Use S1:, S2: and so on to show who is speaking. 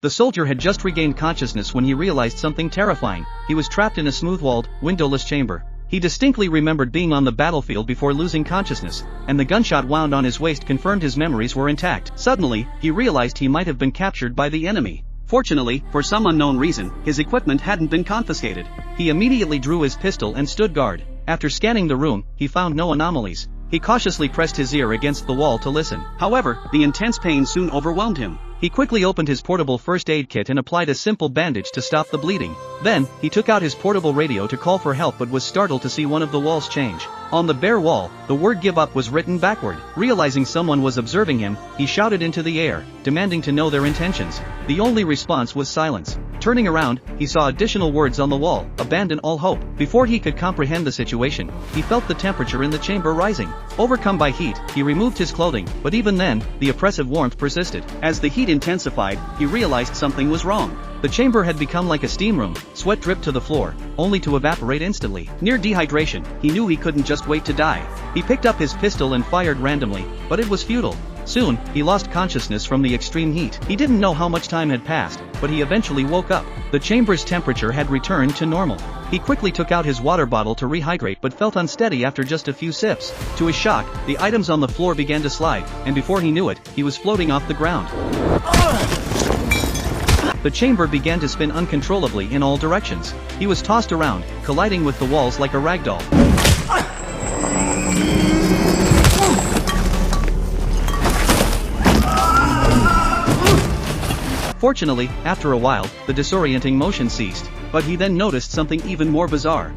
S1: The soldier had just regained consciousness when he realized something terrifying. He was trapped in a smooth-walled, windowless chamber. He distinctly remembered being on the battlefield before losing consciousness, and the gunshot wound on his waist confirmed his memories were intact. Suddenly, he realized he might have been captured by the enemy. Fortunately, for some unknown reason, his equipment hadn't been confiscated. He immediately drew his pistol and stood guard. After scanning the room, he found no anomalies. He cautiously pressed his ear against the wall to listen. However, the intense pain soon overwhelmed him. He quickly opened his portable first aid kit and applied a simple bandage to stop the bleeding. Then, he took out his portable radio to call for help but was startled to see one of the walls change. On the bare wall, the word "give up" was written backward. Realizing someone was observing him, he shouted into the air, demanding to know their intentions. The only response was silence. Turning around, he saw additional words on the wall: "Abandon all hope." Before he could comprehend the situation, he felt the temperature in the chamber rising. Overcome by heat, he removed his clothing, but even then, the oppressive warmth persisted. As the heat intensified, he realized something was wrong. The chamber had become like a steam room. Sweat dripped to the floor, only to evaporate instantly. Near dehydration, he knew he couldn't just wait to die. He picked up his pistol and fired randomly, but it was futile. Soon, he lost consciousness from the extreme heat. He didn't know how much time had passed, but he eventually woke up. The chamber's temperature had returned to normal. He quickly took out his water bottle to rehydrate but felt unsteady after just a few sips. To his shock, the items on the floor began to slide, and before he knew it, he was floating off the ground. The chamber began to spin uncontrollably in all directions. He was tossed around, colliding with the walls like a ragdoll. Fortunately, after a while, the disorienting motion ceased, but he then noticed something even more bizarre.